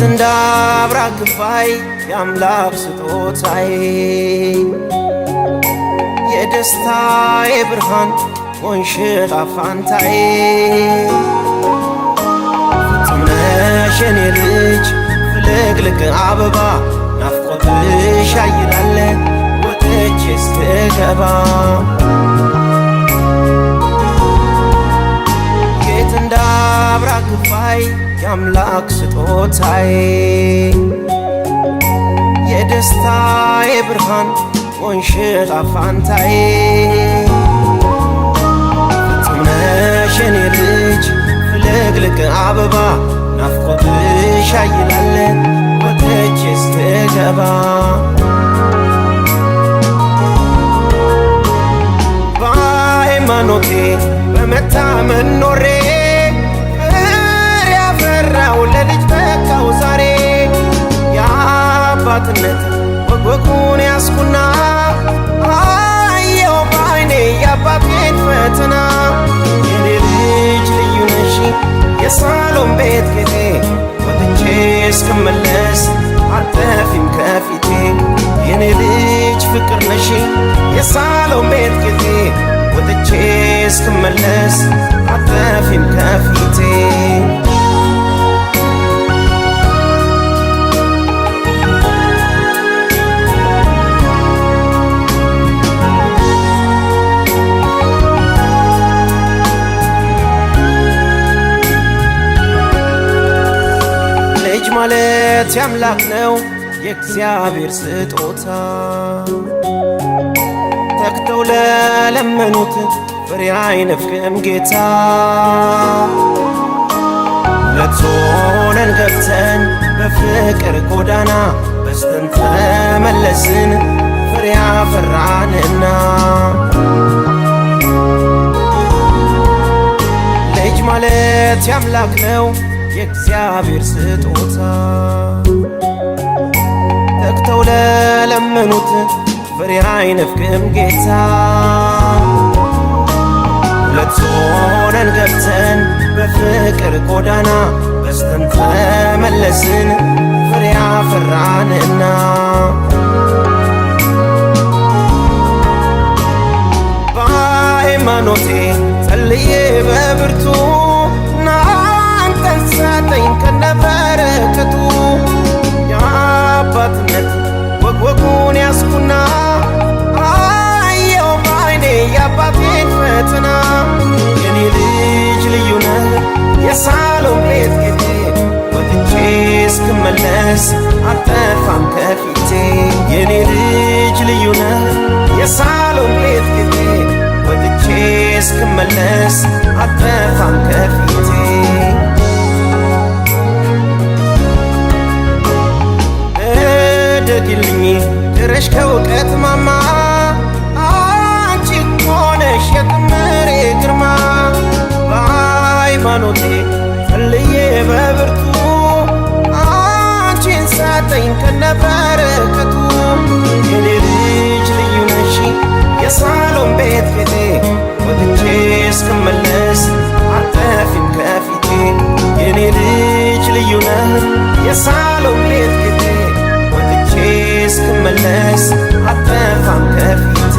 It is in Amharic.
እንዳብራክ ክፋይ የአምላክ ስጦታዬ የደስታዬ ብርሃን ሆንሽ ጣፋንታዬ ፍጹም ነሽ የኔ ልጅ ፍልቅልቅ አበባ ናፍቆትሽ ያይላል ወጥቼ እስክገባ የት እንዳብራክ ክፋይ የአምላክ ስጦታዬ የደስታዬ ብርሃን ሆንሽ ጣፋንታዬ ፍጹም ነሽ የኔ ልጅ ፍልቅልቅ አበባ ናፍቆትሽ ያይላል ወጥቼ እስክገባ በሃይማኖቴ በመታመን ኖሬ ለልጅ በቃው ዛሬ የአባትነት ወጉን ያስኩና አየው በዓይኔ የአባቴን ፈተና የኔ ልጅ ልዩ ነሽ የሳሎን ቤት ጌጤ ወጥቼ እስክመለስ አትጠፊም ከፊቴ የኔ ልጅ ፍቅር ነሽ የሳሎን ቤት ጌጤ ወጥቼ እስክመለስ አትጠፊም ከፊቴ ማለት ያምላክ ነው የእግዚአብሔር ስጦታ ተክተው ለለመኑት ፍሬ አይነፍቅም ጌታ ለቶነን ገብተን በፍቅር ጎዳና በስተን ተመለስን ፍሬ አፈራንና ልጅ ማለት ያምላክ ነው የእግዚአብሔር ስጦታ ተክተው ለለመኑት ፍሬ አይነፍቅም ጌታ ሁለት ሆነን ገብተን በፍቅር ጎዳና በስተን ተመለስን ፍሬ አፈራንና በሃይማኖቴ ጸልዬ በብርቱ ሰጠኝ ከነበረከቱ የአባትነት ወጉን ያስኩና አየው በዓይኔ የአባቴን ፈተና የኔ ልጅ ልዩ ነህ የሳሎን ቤት ጌጤ ወጥቼ እስክመለስ አትጠፋም ከፊቴ የኔ ልጅ ልዩ ነህ የሳሎን ቤት ጌጤ ወጥቼ እስክመለስ አትጠፋም ከፊቴ ደግልኝ ድረሽ ከእውቀት ማማ አንቺ ሆነሽ የጥምሬ ግርማ በሃይማኖቴ ጸልዬ በብርቱ አንቺን ሰጠኝ ከነበረከቱ የኔ ልጅ ልዩ ነሽ የሳሎን ቤት ጌጤ ወጥቼ እስክመለስ አትጠፊም ከፊቴ የኔ ልጅ ልዩ ነህ የሳሎን ቤት ጌጤ እስክመለስ አትጠፋም ከፊቴ